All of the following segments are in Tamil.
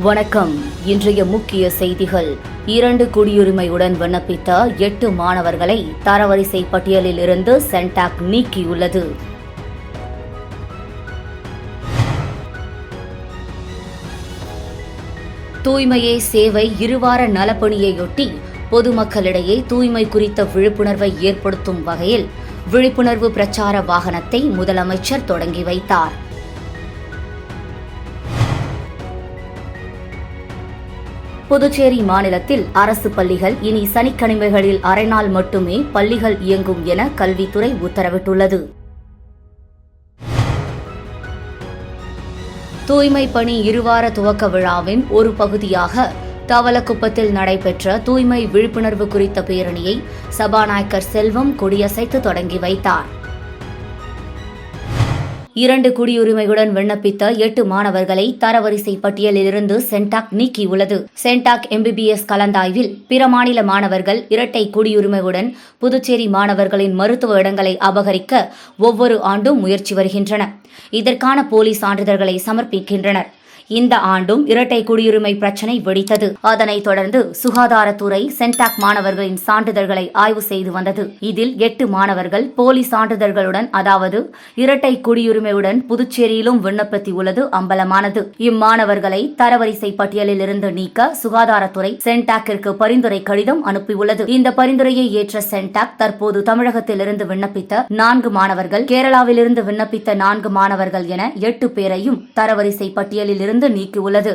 வணக்கம். இன்றைய முக்கிய செய்திகள். 2 குடியுரிமையுடன் விண்ணப்பித்த 8 மாணவர்களை தரவரிசை பட்டியலில் இருந்து சென்டாக் நீக்கியுள்ளது. தூய்மையே சேவை இருவார நலப்பணியையொட்டி பொதுமக்களிடையே தூய்மை குறித்த விழிப்புணர்வை ஏற்படுத்தும் வகையில் விழிப்புணர்வு பிரச்சார வாகனத்தை முதலமைச்சர் தொடங்கி வைத்தார். புதுச்சேரி மாநிலத்தில் அரசு பள்ளிகள் இனி சனிக்கிழமைகளில் அரை நாள் மட்டுமே பள்ளிகள் இயங்கும் என கல்வித்துறை உத்தரவிட்டுள்ளது. தூய்மை பணி இருவார துவக்க விழாவின் ஒரு பகுதியாக தவளக்குப்பத்தில் நடைபெற்ற தூய்மை விழிப்புணர்வு குறித்த பேரணியை சபாநாயகர் செல்வம் கொடியசைத்து தொடங்கி வைத்தார். 2 குடியுரிமையுடன் விண்ணப்பித்த 8 மாணவர்களை தரவரிசை பட்டியலிலிருந்து சென்டாக் நீக்கியுள்ளது. சென்டாக் MBBS கலந்தாய்வில் பிற மாநில மாணவர்கள் இரட்டை குடியுரிமையுடன் புதுச்சேரி மாணவர்களின் மருத்துவ இடங்களை அபகரிக்க ஒவ்வொரு ஆண்டும் முயற்சி வருகின்றனர். இதற்கான போலி சான்றிதழ்களை சமர்ப்பிக்கின்றனர். இந்த ஆண்டும் இரட்டை குடியுரிமை பிரச்சினை வெடித்தது. அதனைத் தொடர்ந்து சுகாதாரத்துறை சென்டாக் மாணவர்களின் சான்றிதழ்களை ஆய்வு செய்து வந்தது. இதில் 8 மாணவர்கள் போலி சான்றிதழ்களுடன், அதாவது இரட்டை குடியுரிமையுடன் புதுச்சேரியிலும் விண்ணப்பித்துள்ளது அம்பலமானது. இம்மாணவர்களை தரவரிசை பட்டியலில் இருந்து நீக்க சுகாதாரத்துறை சென்டாக்கிற்கு பரிந்துரை கடிதம் அனுப்பியுள்ளது. இந்த பரிந்துரையை ஏற்ற சென்டாக் தற்போது தமிழகத்திலிருந்து விண்ணப்பித்த 4 மாணவர்கள், கேரளாவிலிருந்து விண்ணப்பித்த 4 மாணவர்கள் என 8 பேரையும் தரவரிசை பட்டியலில் இருந்து நீக்கியுள்ளது.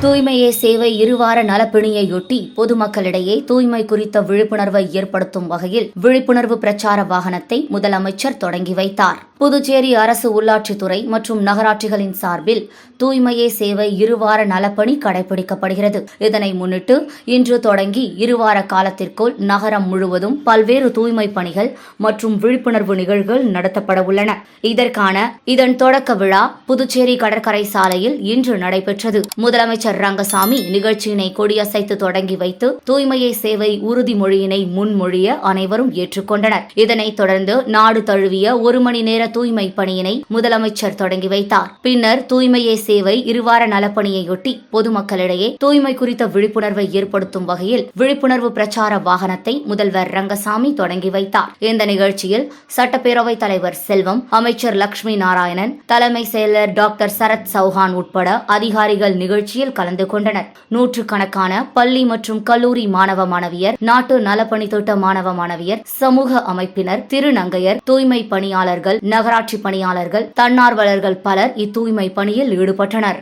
தூய்மையே சேவை இருவார நலப்பணியையொட்டி பொதுமக்களிடையே தூய்மை குறித்த விழிப்புணர்வை ஏற்படுத்தும் வகையில் விழிப்புணர்வு பிரச்சார வாகனத்தை முதலமைச்சர் தொடங்கி வைத்தார். புதுச்சேரி அரசு உள்ளாட்சித்துறை மற்றும் நகராட்சிகளின் சார்பில் தூய்மையே சேவை இருவார நலப்பணி கடைபிடிக்கப்படுகிறது. இதனை முன்னிட்டு இன்று தொடங்கி இருவார காலத்திற்குள் நகரம் முழுவதும் பல்வேறு தூய்மை பணிகள் மற்றும் விழிப்புணர்வு நிகழ்வுகள் நடத்தப்பட உள்ளன. இதன் தொடக்க விழா புதுச்சேரி கடற்கரை சாலையில் இன்று நடைபெற்றது. முதலமைச்சர் ரங்கசாமி நிகழ்ச்சியினை கொடியசைத்து தொடங்கி வைத்து தூய்மையே சேவை உறுதிமொழியினை முன்மொழிய அனைவரும் ஏற்றுக்கொண்டனர். இதனைத் தொடர்ந்து நாடு தழுவிய 1 மணி நேர தூய்மை பணியினை முதலமைச்சர் தொடங்கி வைத்தார். பின்னர் தூய்மையே சேவை இருவார நலப்பணியையொட்டி பொதுமக்களிடையே தூய்மை குறித்த விழிப்புணர்வை ஏற்படுத்தும் வகையில் விழிப்புணர்வு பிரச்சார வாகனத்தை முதல்வர் ரங்கசாமி தொடங்கி வைத்தார். இந்த நிகழ்ச்சியில் சட்டப்பேரவைத் தலைவர் செல்வம், அமைச்சர் லட்சுமி நாராயணன், தலைமை செயலர் டாக்டர் சரத் சௌஹான் உட்பட அதிகாரிகள் நிகழ்ச்சியில் கலந்து கொண்டனர். நூற்றுக்கணக்கான பள்ளி மற்றும் கல்லூரி மாணவ மாணவியர், நாட்டு நலப்பணி திட்ட மாணவ மாணவியர், சமூக அமைப்பினர், திருநங்கையர், தூய்மை பணியாளர்கள், நகராட்சி பணியாளர்கள், தன்னார்வலர்கள் பலர் இத்தூய்மை பணியில் ஈடுபட்டனர்.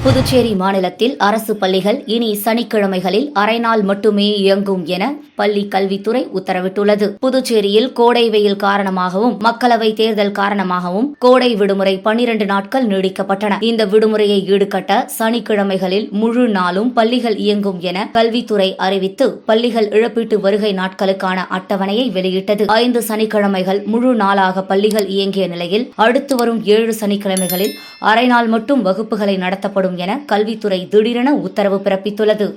புதுச்சேரி மாநிலத்தில் அரசு பள்ளிகள் இனி சனிக்கிழமைகளில் அரை நாள் மட்டுமே இயங்கும் என பள்ளி கல்வித்துறை உத்தரவிட்டுள்ளது. புதுச்சேரியில் கோடை வெயில் காரணமாகவும் மக்களவை தேர்தல் காரணமாகவும் கோடை விடுமுறை 12 நாட்கள் நீடிக்கப்பட்டன. இந்த விடுமுறையை ஈடுகட்ட சனிக்கிழமைகளில் முழு நாளும் பள்ளிகள் இயங்கும் என கல்வித்துறை அறிவித்து பள்ளிகள் இழப்பீட்டு வருகை நாட்களுக்கான அட்டவணையை வெளியிட்டது. 5 சனிக்கிழமைகள் முழு நாளாக பள்ளிகள் இயங்கிய நிலையில் அடுத்து வரும் 7 சனிக்கிழமைகளில் அரை நாள் மட்டும் வகுப்புகளை நடத்தப்படும் என கல்வித்துறை திடீரென உத்தரவு பிறப்பித்துள்ளது.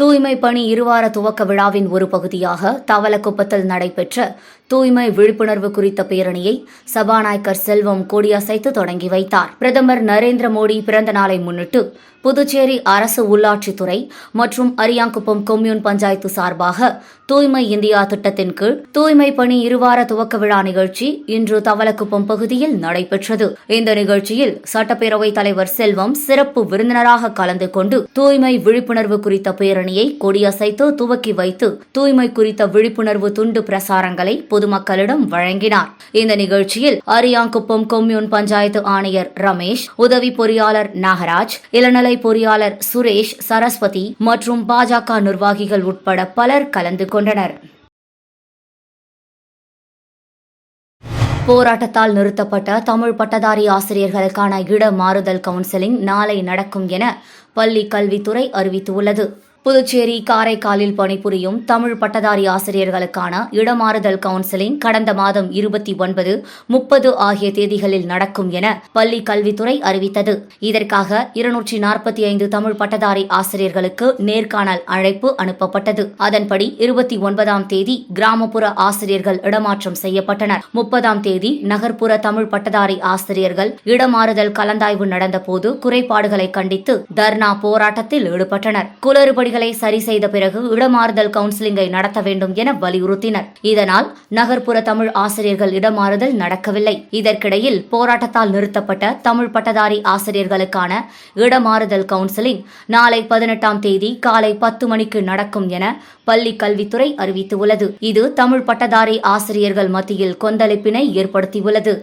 தூய்மை பணி இருவார துவக்க விழாவின் ஒரு பகுதியாக தவளக்குப்பத்தில் நடைபெற்ற தூய்மை விழிப்புணர்வு குறித்த பேரணியை சபாநாயகர் செல்வம் கொடியசைத்து தொடங்கி வைத்தார். பிரதமர் நரேந்திர மோடி பிறந்த நாளை முன்னிட்டு புதுச்சேரி அரசு உள்ளாட்சித்துறை மற்றும் அரியாங்குப்பம் கொம்யூன் பஞ்சாயத்து சார்பாக தூய்மை இந்தியா திட்டத்தின் கீழ் தூய்மை பணி இருவார துவக்க விழா நிகழ்ச்சி இன்று தவளக்குப்பம் பகுதியில் நடைபெற்றது. இந்த நிகழ்ச்சியில் சட்டப்பேரவைத் தலைவர் செல்வம் சிறப்பு விருந்தினராக கலந்து கொண்டு தூய்மை விழிப்புணர்வு குறித்த பேரணி நலப்பணியை கொடியசைத்து துவக்கி வைத்து தூய்மை குறித்த விழிப்புணர்வு துண்டு பிரசாரங்களை பொதுமக்களிடம் வழங்கினார். இந்த நிகழ்ச்சியில் அரியாங்குப்பம் கொம்யூன் பஞ்சாயத்து ஆணையர் ரமேஷ், உதவி பொறியாளர் நாகராஜ், இளநிலை பொறியாளர் சுரேஷ், சரஸ்வதி மற்றும் பாஜக நிர்வாகிகள் உட்பட பலர் கலந்து கொண்டனர். போராட்டத்தால் நிறுத்தப்பட்ட தமிழ் பட்டதாரி ஆசிரியர்களுக்கான இட மாறுதல் கவுன்சிலிங் நாளை நடக்கும் என பள்ளி கல்வித்துறை அறிவித்துள்ளது. புதுச்சேரி, காரைக்காலில் பணிபுரியும் தமிழ் பட்டதாரி ஆசிரியர்களுக்கான இடமாறுதல் கவுன்சிலிங் கடந்த மாதம் 29, 30 ஆகிய தேதிகளில் நடக்கும் என பள்ளி கல்வித்துறை அறிவித்தது. இதற்காக 245 தமிழ் பட்டதாரி ஆசிரியர்களுக்கு நேர்காணல் அழைப்பு அனுப்பப்பட்டது. அதன்படி 29ஆம் தேதி கிராமப்புற ஆசிரியர்கள் இடமாற்றம் செய்யப்பட்டனர். 30ஆம் தேதி நகர்ப்புற தமிழ் பட்டதாரி ஆசிரியர்கள் இடமாறுதல் கலந்தாய்வு நடந்தபோது குறைபாடுகளை கண்டித்து தர்ணா போராட்டத்தில் ஈடுபட்டனர். குளறுபடி சரி செய்த பிறகு இடமாறுதல் கவுன்சிலிங்கை நடத்த வேண்டும் என வலியுறுத்தினர். இதனால் நகர்ப்புற தமிழ் ஆசிரியர்கள் இடமாறுதல் நடக்கவில்லை. இதற்கிடையில் போராட்டத்தால் நிறுத்தப்பட்ட தமிழ் பட்டதாரி ஆசிரியர்களுக்கான இடமாறுதல் கவுன்சிலிங் நாளை 18ஆம் தேதி காலை 10 மணிக்கு நடக்கும் என பள்ளி கல்வித்துறை அறிவித்துள்ளது. இது தமிழ் பட்டதாரி ஆசிரியர்கள் மத்தியில் கொந்தளிப்பினை ஏற்படுத்தியுள்ளது.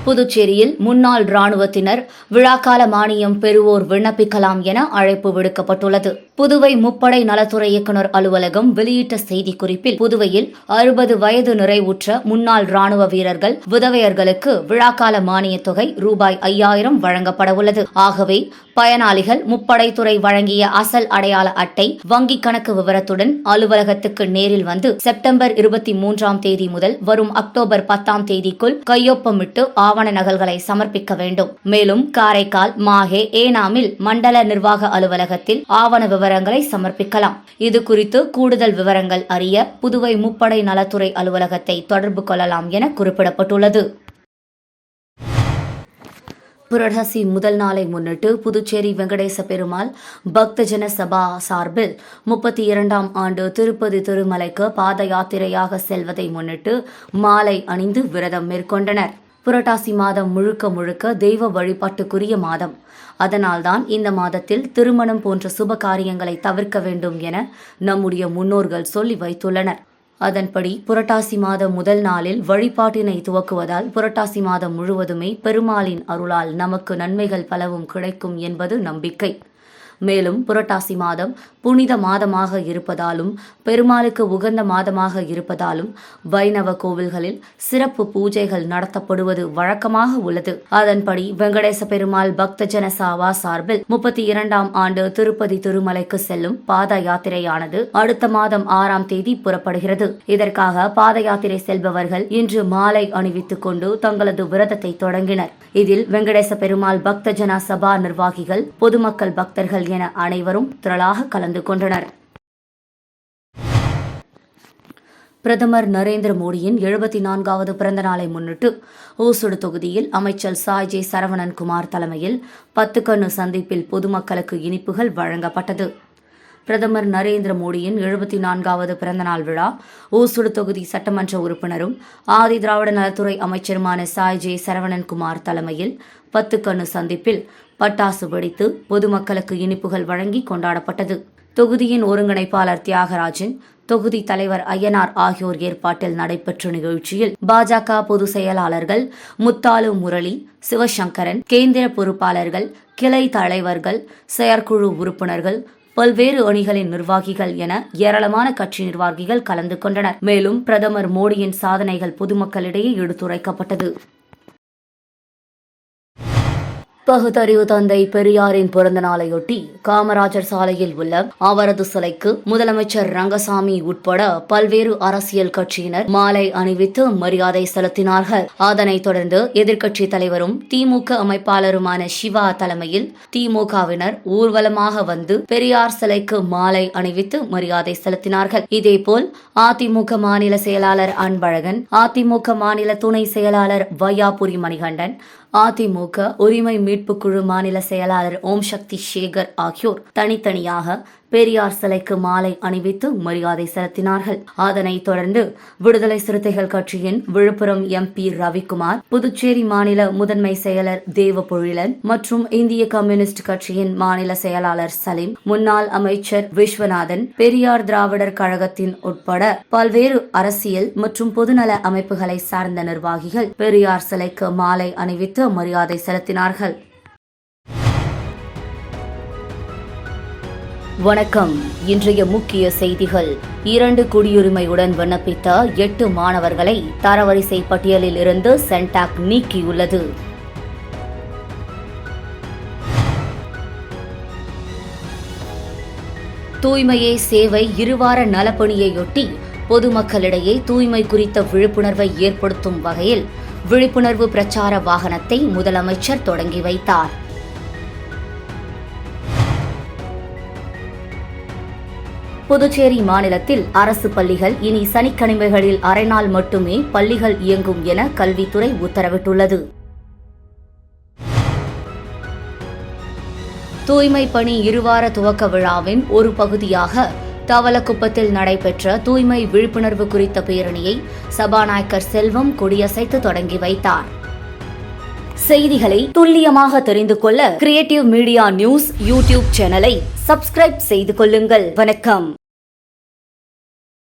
புதுச்சேரியில் முன்னாள் ராணுவத்தினர் விழாக்கால மானியம் பெறுவோர் விண்ணப்பிக்கலாம் என அழைப்பு விடுக்கப்பட்டுள்ளது. புதுவை முப்படை நலத்துறை இயக்குநர் அலுவலகம் வெளியிட்ட செய்திக்குறிப்பில், புதுவையில் 60 வயது நிறைவுற்ற முன்னாள் ராணுவ வீரர்கள், விதவையர்களுக்கு விழாக்கால மானியத் தொகை ரூ.5000 வழங்கப்பட உள்ளது. ஆகவே பயனாளிகள் முப்படைத்துறை வழங்கிய அசல் அடையாள அட்டை, வங்கிக் கணக்கு விவரத்துடன் அலுவலகத்துக்கு நேரில் வந்து செப்டம்பர் 23ஆம் தேதி முதல் வரும் அக்டோபர் 10ஆம் தேதிக்குள் கையொப்பமிட்டு ஆவண நகல்களை சமர்ப்பிக்க வேண்டும். மேலும் காரைக்கால், மாஹே, ஏனாமில் மண்டல நிர்வாக அலுவலகத்தில் ஆவண விவரங்களை சமர்ப்பிக்கலாம். இது குறித்து கூடுதல் விவரங்கள் அறிய புதுவை முப்படை நலத்துறை அலுவலகத்தை தொடர்பு கொள்ளலாம் என குறிப்பிடப்பட்டுள்ளது. புரட்டாசி முதல் நாளை முன்னிட்டு புதுச்சேரி வெங்கடேச பெருமாள் பக்தஜன சபா சார்பில் 32ஆம் ஆண்டு திருப்பதி திருமலைக்கு பாத யாத்திரையாக செல்வதை முன்னிட்டு மாலை அணிந்து விரதம் மேற்கொண்டனர். புரட்டாசி மாதம் முழுக்க முழுக்க தெய்வ வழிபாட்டுக்குரிய மாதம். அதனால்தான் இந்த மாதத்தில் திருமணம் போன்ற சுப காரியங்களை தவிர்க்க வேண்டும் என நம்முடைய முன்னோர்கள் சொல்லி வைத்துள்ளனர். அதன்படி புரட்டாசி மாதம் முதல் நாளில் வழிபாட்டினை துவக்குவதால் புரட்டாசி மாதம் முழுவதுமே பெருமாளின் அருளால் நமக்கு நன்மைகள் பலவும் கிடைக்கும் என்பது நம்பிக்கை. மேலும் புரட்டாசி மாதம் புனித மாதமாக இருப்பதாலும் பெருமாளுக்கு உகந்த மாதமாக இருப்பதாலும் வைணவ கோவில்களில் சிறப்பு பூஜைகள் நடத்தப்படுவது வழக்கமாக உள்ளது. அதன்படி வெங்கடேச பெருமாள் பக்தஜன சாவா சார்பில் 32ஆம் ஆண்டு திருப்பதி திருமலைக்கு செல்லும் பாத யாத்திரையானது அடுத்த மாதம் 6ஆம் தேதி புறப்படுகிறது. இதற்காக பாத யாத்திரை செல்பவர்கள் இன்று மாலை அணிவித்துக் கொண்டு தங்களது விரதத்தை தொடங்கினர். இதில் வெங்கடேச பெருமாள் பக்தஜன சபா நிர்வாகிகள், பொதுமக்கள், பக்தர்கள் என அனைவரும் திரளாக கலந்து கொண்டனர். பிரதமர் நரேந்திர மோடியின் 74வது பிறந்த நாளை முன்னிட்டு ஓசூடு தொகுதியில் அமைச்சர் சாய் ஜே சரவணன்குமார் தலைமையில் 10 கண்ணு சந்திப்பில் பொதுமக்களுக்கு இனிப்புகள் வழங்கப்பட்டது. பிரதமர் நரேந்திர மோடியின் 74வது பிறந்தநாள் விழா ஓசூடு தொகுதி சட்டமன்ற உறுப்பினரும் ஆதி திராவிட நலத்துறை அமைச்சருமான சாய் ஜே சரவணன்குமார் தலைமையில் 10 கண்ணு சந்திப்பில் பட்டாசு வெடித்து பொதுமக்களுக்கு இனிப்புகள் வழங்கி கொண்டாடப்பட்டது. தொகுதியின் ஒருங்கிணைப்பாளர் தியாகராஜன், தொகுதி தலைவர் ஐயனார் ஆகியோர் ஏற்பாட்டில் நடைபெற்ற நிகழ்ச்சியில் பாஜக பொதுச் செயலாளர்கள் முத்தாலு முரளி, சிவசங்கரன், கேந்திர பொறுப்பாளர்கள், கிளை தலைவர்கள், செயற்குழு உறுப்பினர்கள், பல்வேறு அணிகளின் நிர்வாகிகள் என ஏராளமான கட்சி நிர்வாகிகள் கலந்து கொண்டனர். மேலும் பிரதமர் மோடியின் சாதனைகள் பொதுமக்களிடையே எடுத்துரைக்கப்பட்டது. பகுத்தறிவு தந்தை பெரியாரின் பிறந்த நாளையொட்டி காமராஜர் சாலையில் உள்ள அவரது சிலைக்கு முதலமைச்சர் ரங்கசாமி உட்பட பல்வேறு அரசியல் கட்சியினர் மாலை அணிவித்து மரியாதை செலுத்தினார்கள். அதனைத் தொடர்ந்து எதிர்க்கட்சி தலைவரும் திமுக அமைப்பாளருமான சிவா தலைமையில் திமுகவினர் ஊர்வலமாக வந்து பெரியார் சிலைக்கு மாலை அணிவித்து மரியாதை செலுத்தினார்கள். இதேபோல் அதிமுக மாநில செயலாளர் அன்பழகன், அதிமுக மாநில துணை செயலாளர் வையாபுரி மணிகண்டன், அதிமுக உரிமை மீட்புக்குழு மாநில செயலாளர் ஓம் சக்தி சேகர் ஆகியோர் தனித்தனியாக பெரியார் சிலைக்கு மாலை அணிவித்து மரியாதை செலுத்தினார்கள். அதனைத் தொடர்ந்து விடுதலை சிறுத்தைகள் கட்சியின் விழுப்புரம் MP ரவிக்குமார், புதுச்சேரி மாநில முதன்மை செயலர் தேவபொழிலன் மற்றும் இந்திய கம்யூனிஸ்ட் கட்சியின் மாநில செயலாளர் சலீம், முன்னாள் அமைச்சர் விஸ்வநாதன், பெரியார் திராவிடர் கழகத்தின் உட்பட பல்வேறு அரசியல் மற்றும் பொதுநல அமைப்புகளை சார்ந்த நிர்வாகிகள் பெரியார் சிலைக்கு மாலை அணிவித்து மரியாதை செலுத்தினார்கள். வணக்கம். இன்றைய முக்கிய செய்திகள். 2 குடியுரிமையுடன் விண்ணப்பித்த 8 மாணவர்களை தரவரிசை பட்டியலில் இருந்து சென்டாக் நீக்கியுள்ளது. தூய்மையே சேவை இருவார நலப்பணியையொட்டி பொதுமக்களிடையே தூய்மை குறித்த விழிப்புணர்வை ஏற்படுத்தும் வகையில் விழிப்புணர்வு பிரச்சார வாகனத்தை முதலமைச்சர் தொடங்கி வைத்தார். புதுச்சேரி மாநிலத்தில் அரசு பள்ளிகள் இனி சனிக்கிழமைகளில் அரை நாள் மட்டுமே பள்ளிகள் இயங்கும் என கல்வித்துறை உத்தரவிட்டுள்ளது. தூய்மை பணி இருவார துவக்க விழாவின் ஒரு பகுதியாக தவளக்குப்பத்தில் நடைபெற்ற தூய்மை விழிப்புணர்வு குறித்த பேரணியை சபாநாயகர் செல்வம் கொடியசைத்து தொடங்கி வைத்தார். செய்திகளை துல்லியமாக தெரிந்து கொள்ள கிரியேட்டிவ் மீடியா நியூஸ் யூடியூப் சேனலை சப்ஸ்கிரைப் செய்து கொள்ளுங்கள். வணக்கம்.